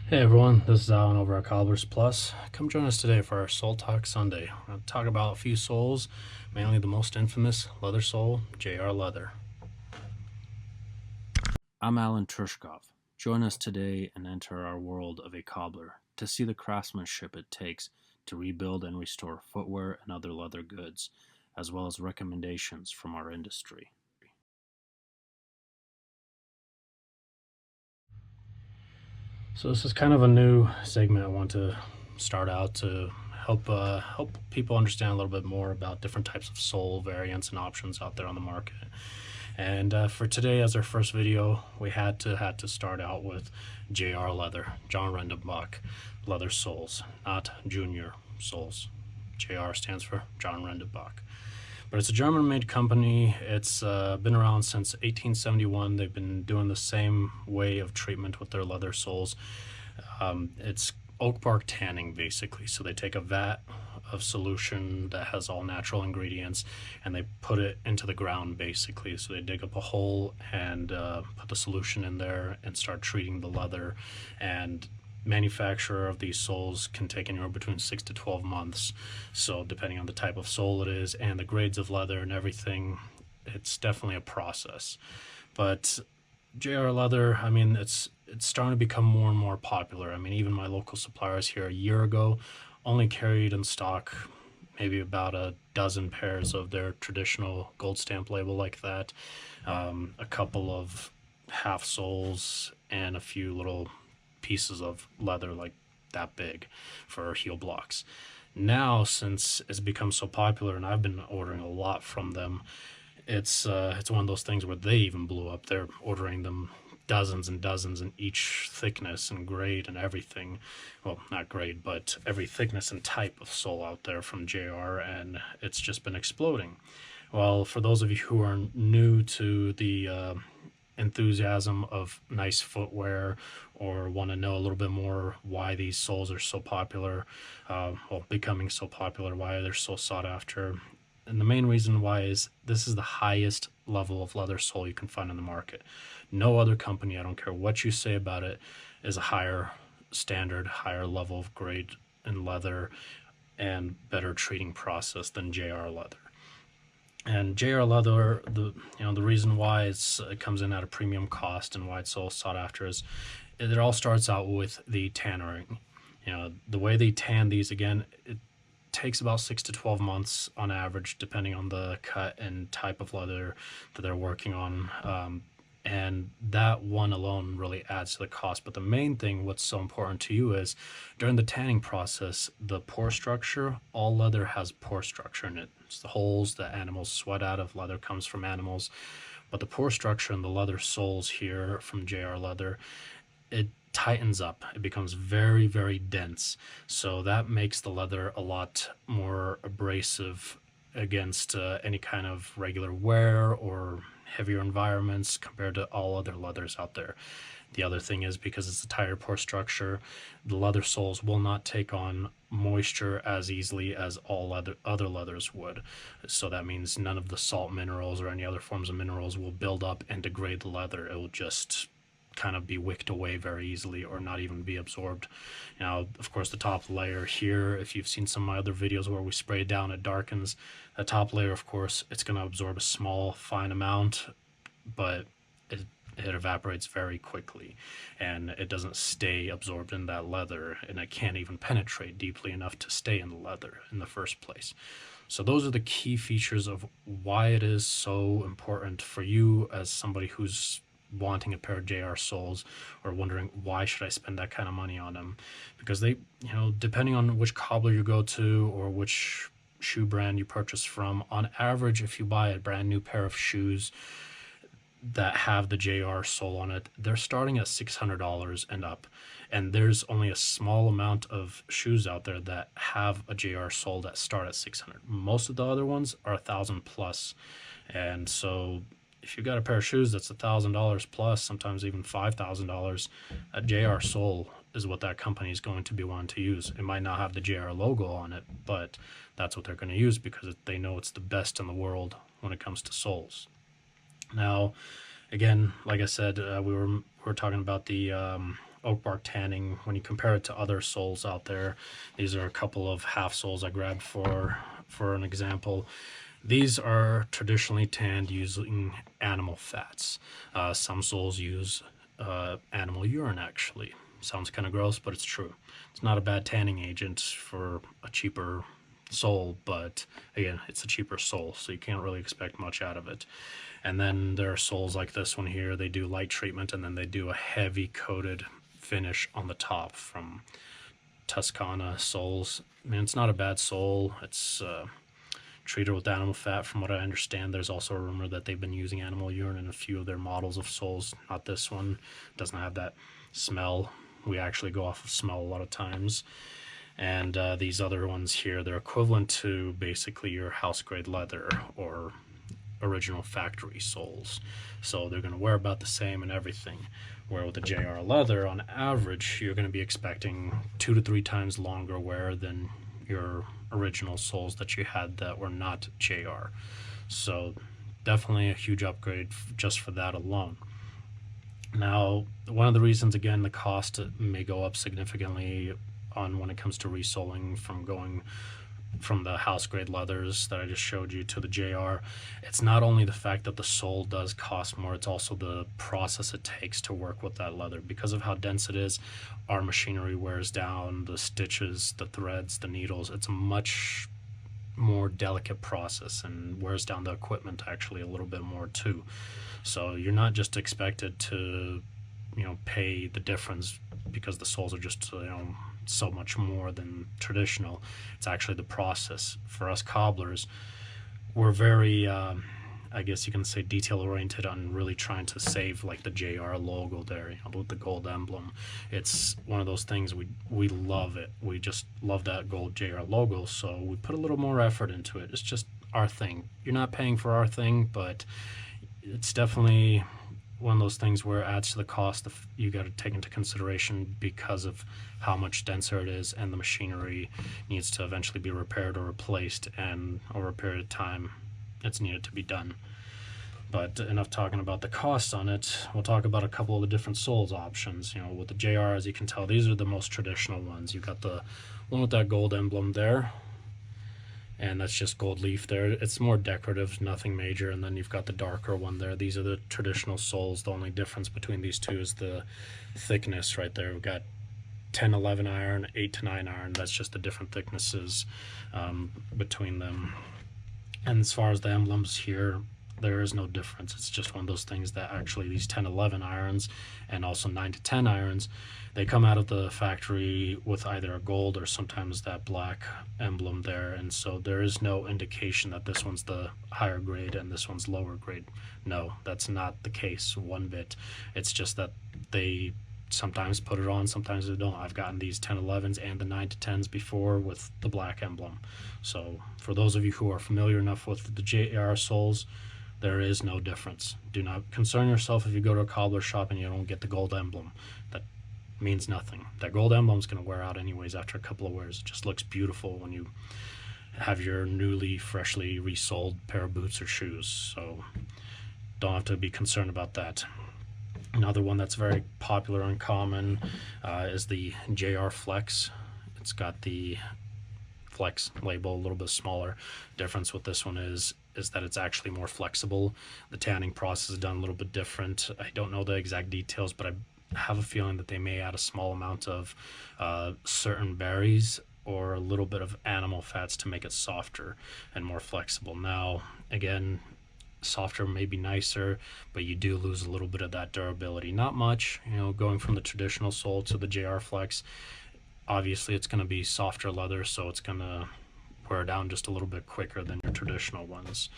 Hey everyone, this is Alan over at Cobblers Plus. Come join us today for our Soul Talk Sunday. We're going to talk about a few souls, mainly the most infamous leather soul, JR Leather. I'm Alan Trushkov. Join us today and enter our world of a cobbler to see the craftsmanship it takes to rebuild and restore footwear and other leather goods, as well as recommendations from our industry. So this is kind of a new segment I want to start out to help people understand a little bit more about different types of sole variants and options out there on the market. And for today, as our first video, we had to start out with JR Leather, John Rendenbach leather soles, not junior soles. JR stands for John Rendenbach. But it's a German-made company. It's been around since 1871. They've been doing the same way of treatment with their leather soles. It's oak bark tanning, basically. So they take a vat of solution that has all natural ingredients and they put it into the ground, basically. So they dig up a hole and put the solution in there and start treating the leather. And manufacturer of these soles can take anywhere between 6 to 12 months. So depending on the type of sole it is and the grades of leather and everything, it's definitely a process. But JR Leather, I mean, it's starting to become more and more popular. I mean, even my local suppliers here a year ago only carried in stock maybe about a dozen pairs of their traditional gold stamp label like that, a couple of half soles, and a few little pieces of leather like that big for heel blocks. Now, since it's become so popular and I've been ordering a lot from them, it's one of those things where they even blew up. They're ordering them dozens and dozens in each thickness and grade and everything. Well, not grade, but every thickness and type of sole out there from JR, and it's just been exploding. Well, for those of you who are new to the enthusiasm of nice footwear or want to know a little bit more why these soles are so popular, becoming so popular, why they're so sought after. And the main reason why is this is the highest level of leather sole you can find on the market. No other company, I don't care what you say about it, is a higher standard, higher level of grade in leather and better treating process than JR Leather. And JR Leather, the reason why it comes in at a premium cost and why it's so sought after is it all starts out with the tannering. The way they tan these, again, it takes about 6 to 12 months on average, depending on the cut and type of leather that they're working on. And that one alone really adds to the cost. But the main thing, what's so important to you, is during the tanning process, the pore structure, all leather has pore structure in it. It's the holes that animals sweat out of. Leather comes from animals. But the pore structure in the leather soles here from JR Leather, it tightens up. It becomes very, very dense. So that makes the leather a lot more abrasive against any kind of regular wear or heavier environments compared to all other leathers out there. The other thing is, because it's a tighter pore structure, the leather soles will not take on moisture as easily as all other leathers would. So that means none of the salt minerals or any other forms of minerals will build up and degrade the leather. It will just kind of be wicked away very easily or not even be absorbed. Now, of course, the top layer here, if you've seen some of my other videos where we spray it down, it darkens. The top layer, of course, it's going to absorb a small, fine amount, but it evaporates very quickly and it doesn't stay absorbed in that leather, and it can't even penetrate deeply enough to stay in the leather in the first place. So those are the key features of why it is so important for you as somebody who's wanting a pair of JR soles or wondering why should I spend that kind of money on them, because they, depending on which cobbler you go to or which shoe brand you purchase from, on average, if you buy a brand new pair of shoes that have the JR sole on it, they're starting at $600 and up. And there's only a small amount of shoes out there that have a JR sole that start at 600. Most of the other ones are 1,000 plus. And so if you've got a pair of shoes that's $1,000 plus, sometimes even $5,000, a JR sole is what that company is going to be wanting to use. It might not have the JR logo on it, but that's what they're going to use because they know it's the best in the world when it comes to soles. Now, again, like I said, we're we're talking about the oak bark tanning. When you compare it to other soles out there, these are a couple of half soles I grabbed for an example. These are traditionally tanned using animal fats. Some soles use animal urine, actually. Sounds kind of gross, but it's true. It's not a bad tanning agent for a cheaper sole, but again, it's a cheaper sole, so you can't really expect much out of it. And then there are soles like this one here. They do light treatment, and then they do a heavy coated finish on the top from Tuscana soles. I mean, it's not a bad sole. It's treated with animal fat. From what I understand, there's also a rumor that they've been using animal urine in a few of their models of soles. Not this one. It doesn't have that smell. We actually go off of smell a lot of times. And these other ones here, they're equivalent to basically your house grade leather or original factory soles. So they're going to wear about the same and everything. Where with the JR leather, on average, you're going to be expecting 2 to 3 times longer wear than your original soles that you had that were not JR. So definitely a huge upgrade just for that alone. Now, one of the reasons, again, the cost may go up significantly on when it comes to resoling from going from the house grade leathers that I just showed you to the JR. It's not only the fact that the sole does cost more, it's also the process it takes to work with that leather. Because of how dense it is, our machinery wears down the stitches, the threads, the needles. It's a much more delicate process and wears down the equipment actually a little bit more too. So you're not just expected to, pay the difference because the soles are just, so much more than traditional. It's actually the process. For us cobblers, we're very, I guess you can say, detail oriented on really trying to save like the JR logo there, with the gold emblem. It's one of those things we love it. We just love that gold JR logo, so we put a little more effort into it. It's just our thing. You're not paying for our thing, but it's definitely one of those things where it adds to the cost you got to take into consideration because of how much denser it is, and the machinery needs to eventually be repaired or replaced, and over a period of time it's needed to be done. But enough talking about the costs on it. We'll talk about a couple of the different soles options. With the JR, as you can tell, these are the most traditional ones. You've got the one with that gold emblem there, and that's just gold leaf there. It's more decorative, nothing major. And then you've got the darker one there. These are the traditional soles. The only difference between these two is the thickness right there. We've got 10-11 iron, 8-9 iron. That's just the different thicknesses between them. And as far as the emblems here, there is no difference. It's just one of those things that actually these 10-11 irons and also 9-10 irons, they come out of the factory with either a gold or sometimes that black emblem there, and so there is no indication that this one's the higher grade and this one's lower grade. No, that's not the case one bit. It's just that they sometimes put it on, sometimes they don't. I've gotten these 10-11s and the 9-10s before with the black emblem. So for those of you who are familiar enough with the JR soles, there is no difference. Do not concern yourself if you go to a cobbler shop and you don't get the gold emblem. That means nothing. That gold emblem is going to wear out anyways after a couple of wears. It just looks beautiful when you have your newly, freshly resoled pair of boots or shoes. So don't have to be concerned about that. Another one that's very popular and common is the JR Flex. It's got the Flex label, a little bit smaller. Difference with this one is that it's actually more flexible. The tanning process is done a little bit different. I don't know the exact details, but I have a feeling that they may add a small amount of certain berries or a little bit of animal fats to make it softer and more flexible. Now, again, softer may be nicer, but you do lose a little bit of that durability. Not much, going from the traditional sole to the JR Flex. Obviously, it's going to be softer leather, so it's going to wear down just a little bit quicker than your traditional ones.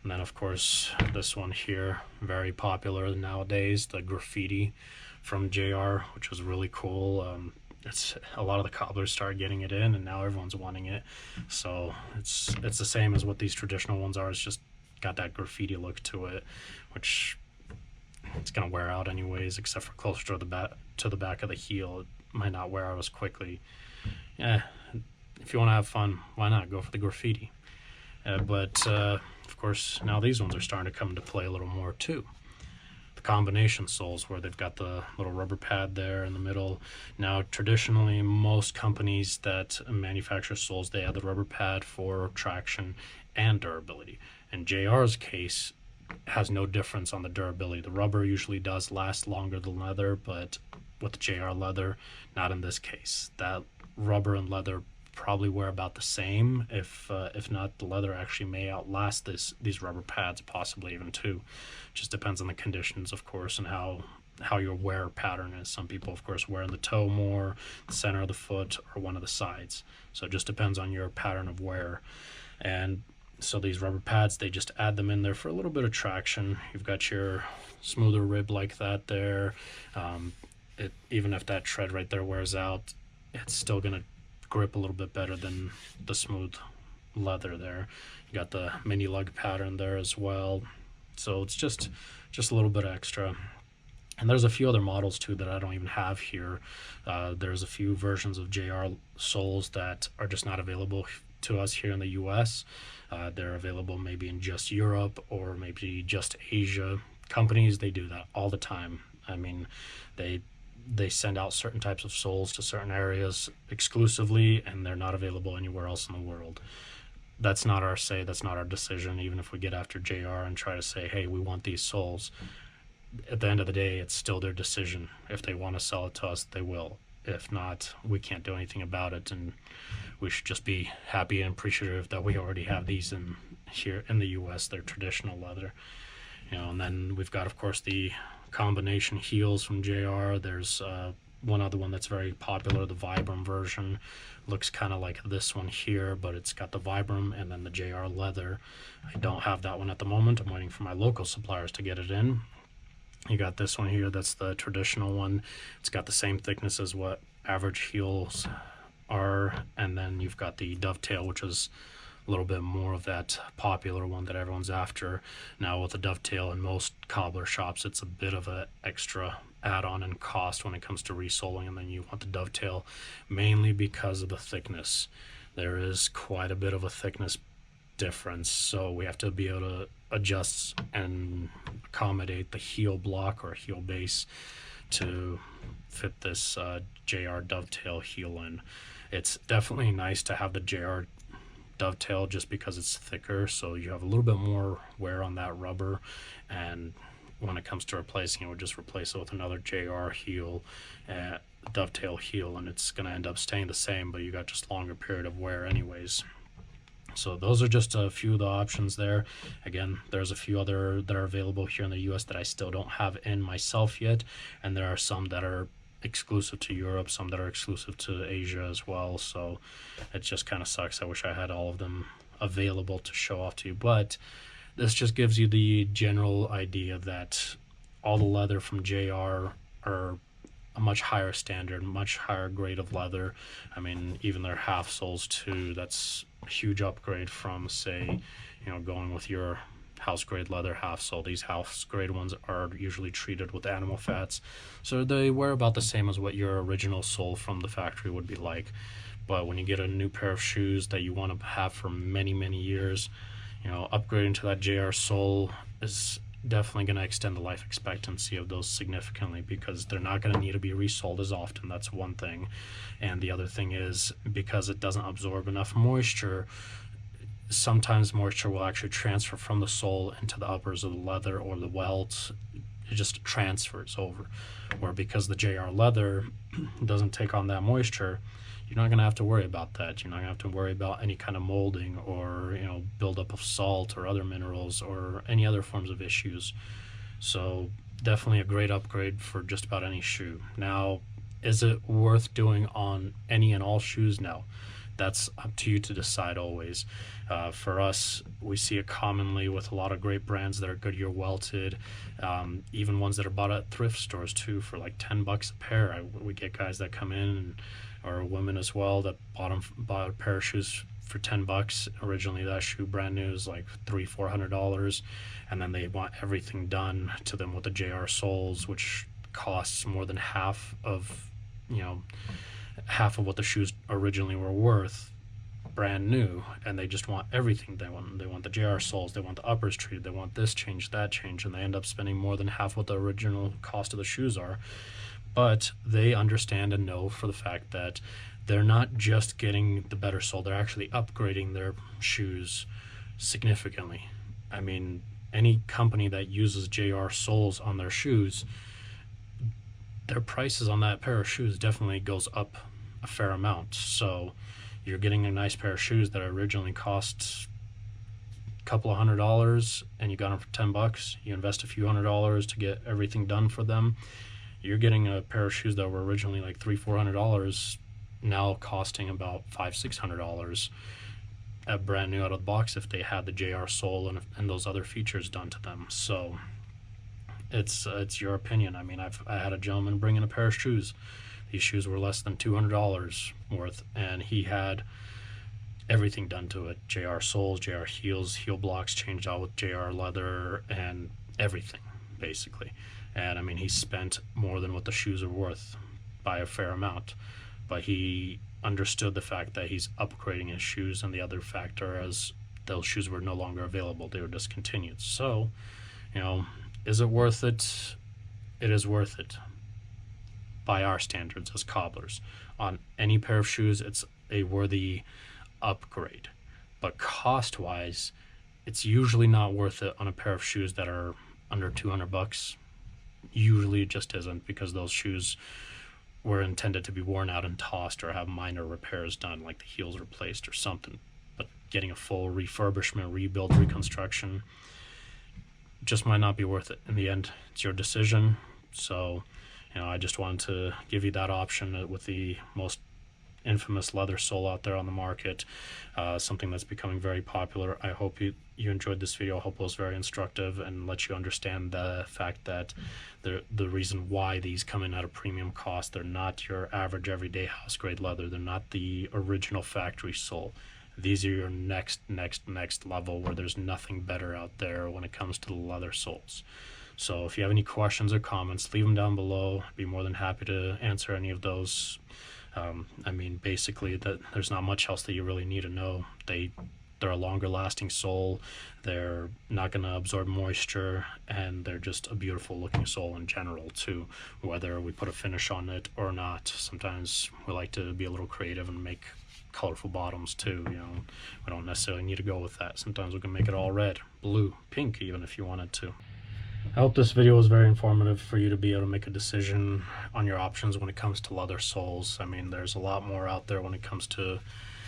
And then, of course, this one here, very popular nowadays, the graffiti from JR, which was really cool. It's a lot of the cobblers started getting it in, and now everyone's wanting it. So it's the same as what these traditional ones are. It's just got that graffiti look to it, which it's gonna wear out anyways, except for closer to the back of the heel. It might not wear out as quickly. Yeah, if you want to have fun, why not go for the graffiti? But of course, now these ones are starting to come into play a little more too. the combination soles where they've got the little rubber pad there in the middle. Now, traditionally, most companies that manufacture soles, they have the rubber pad for traction and durability. In JR's case, has no difference on the durability. The rubber usually does last longer than leather, but with the JR leather, not in this case. That rubber and leather probably wear about the same. If not, the leather actually may outlast these rubber pads, possibly even two. Just depends on the conditions, of course, and how your wear pattern is. Some people, of course, wear in the toe more, the center of the foot, or one of the sides. So it just depends on your pattern of wear. And so these rubber pads, they just add them in there for a little bit of traction. You've got your smoother rib like that there. Even if that tread right there wears out, it's still going to grip a little bit better than the smooth leather there. You got the mini lug pattern there as well. So it's just a little bit extra. And there's a few other models too that I don't even have here. There's a few versions of JR soles that are just not available to us here in the US. They're available maybe in just Europe or maybe just Asia. Companies, they do that all the time. I mean, they send out certain types of soles to certain areas exclusively, and they're not available anywhere else in the world. That's not our say, that's not our decision. Even if we get after JR and try to say, hey, we want these soles, at the end of the day, it's still their decision. If they want to sell it to us, they will. If not, we can't do anything about it, and we should just be happy and appreciative that we already have these here in the US. They're traditional leather. And then we've got, of course, the combination heels from JR. There's one other one that's very popular, the Vibram version. Looks kind of like this one here, but it's got the Vibram and then the JR leather. I don't have that one at the moment. I'm waiting for my local suppliers to get it in. You got this one here, that's the traditional one. It's got the same thickness as what average heels are, and then you've got the dovetail, which is a little bit more of that popular one that everyone's after. Now with the dovetail in most cobbler shops, it's a bit of an extra add-on in cost when it comes to resoling, and then you want the dovetail mainly because of the thickness. There is quite a bit of a thickness difference, so we have to be able to adjust and accommodate the heel block or heel base to fit this JR dovetail heel in. It's definitely nice to have the JR dovetail just because it's thicker, so you have a little bit more wear on that rubber, and when it comes to replacing it, we'll just replace it with another JR heel, dovetail heel, and it's going to end up staying the same, but you got just longer period of wear anyways. So those are just a few of the options there. Again, there's a few other that are available here in the US that I still don't have in myself yet, and there are some that are exclusive to Europe, some that are exclusive to Asia as well. So it just kind of sucks. I wish I had all of them available to show off to you, but this just gives you the general idea that all the leather from JR are a much higher standard, much higher grade of leather. I mean, even their half soles too, that's a huge upgrade from, say, going with your house grade leather half sole. These house grade ones are usually treated with animal fats, so they wear about the same as what your original sole from the factory would be like. But when you get a new pair of shoes that you want to have for many years, upgrading to that JR sole is definitely going to extend the life expectancy of those significantly, because they're not going to need to be resoled as often. That's one thing. And the other thing is, because it doesn't absorb enough moisture, sometimes moisture will actually transfer from the sole into the uppers of the leather or the welts. It just transfers over. Where because the JR leather doesn't take on that moisture, you're not going to have to worry about that. You're not going to have to worry about any kind of molding or buildup of salt or other minerals or any other forms of issues. So definitely a great upgrade for just about any shoe. Now, is it worth doing on any and all shoes? No. That's up to you to decide always. For us, we see it commonly with a lot of great brands that are Goodyear welted, even ones that are bought at thrift stores too for like $10 a pair. We get guys that come in, or women as well, that bought a pair of shoes for $10. Originally, that shoe brand new is like $300-400, and then they want everything done to them with the JR soles, which costs more than half of what the shoes originally were worth. brand new, and they just want everything. They want the JR soles, they want the uppers treated, they want this change, that change, and they end up spending more than half what the original cost of the shoes are. But they understand and know for the fact that they're not just getting the better sole, they're actually upgrading their shoes significantly. I mean, any company that uses JR soles on their shoes, their prices on that pair of shoes definitely goes up a fair amount. So you're getting a nice pair of shoes that originally cost a couple of $100, and you got them for $10. You invest a few $100s to get everything done for them. You're getting a pair of shoes that were originally like $300-400, now costing about $500-600 at brand new out of the box if they had the JR sole and those other features done to them. So it's your opinion. I mean, I had a gentleman bring in a pair of shoes. These shoes were less than $200 worth, and he had everything done to it: JR soles, JR heels, heel blocks changed out with JR leather, and everything basically. And I mean, he spent more than what the shoes are worth by a fair amount, but he understood the fact that he's upgrading his shoes, and the other factor as those shoes were no longer available, they were discontinued. So, you know, is it worth it? It is worth it by our standards as cobblers. On any pair of shoes, it's a worthy upgrade, but cost wise, it's usually not worth it on a pair of shoes that are under $200. Usually it just isn't, because those shoes were intended to be worn out and tossed or have minor repairs done, like the heels replaced or something. But getting a full refurbishment, rebuild, reconstruction just might not be worth it. In the end, it's your decision. So, you know, I just wanted to give you that option with the most infamous leather sole out there on the market, something that's becoming very popular. I hope you enjoyed this video. I hope it was very instructive and let you understand the fact that the reason why these come in at a premium cost. They're not your average everyday house grade leather. They're not the original factory sole. These are your next level, where there's nothing better out there when it comes to the leather soles. So if you have any questions or comments, leave them down below. I'd be more than happy to answer any of those. I mean, basically, there's not much else that you really need to know. They're a longer lasting sole, they're not going to absorb moisture, and they're just a beautiful looking sole in general too, whether we put a finish on it or not. Sometimes we like to be a little creative and make colorful bottoms too. You know, we don't necessarily need to go with that. Sometimes we can make it all red, blue, pink even if you wanted to. I hope this video was very informative for you to be able to make a decision on your options when it comes to leather soles. I mean, there's a lot more out there when it comes to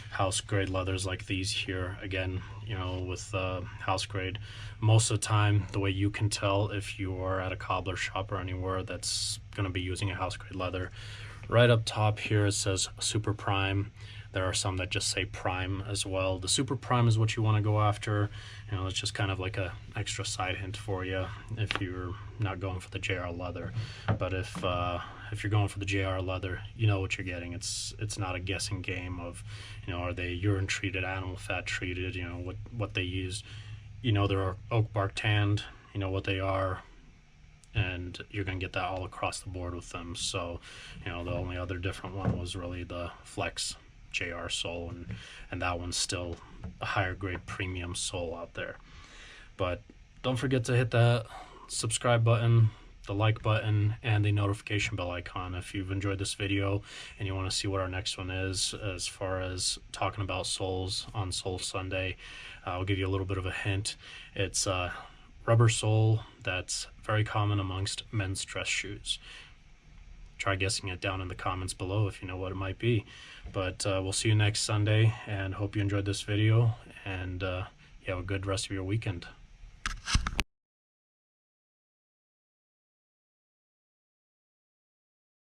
house grade leathers like these here. Again, you know, with house grade, most of the time, the way you can tell if you are at a cobbler shop or anywhere that's going to be using a house grade leather, right up top here it says Super Prime. There are some that just say Prime as well. The Super Prime is what you want to go after. You know, it's just kind of like a extra side hint for you if you're not going for the JR leather. But if you're going for the JR leather, you know what you're getting. It's not a guessing game of, you know, are they urine treated, animal fat treated, you know, what they use. You know, they're oak bark tanned, you know what they are, and you're going to get that all across the board with them. So, you know, the only other different one was really the Flex JR sole, and that one's still a higher grade premium sole out there. But don't forget to hit that subscribe button, the like button, and the notification bell icon if you've enjoyed this video and you want to see what our next one is as far as talking about soles on Sole Sunday. I'll give you a little bit of a hint. It's a rubber sole that's very common amongst men's dress shoes. Try guessing it down in the comments below if you know what it might be. But we'll see you next Sunday, and hope you enjoyed this video, and you have a good rest of your weekend.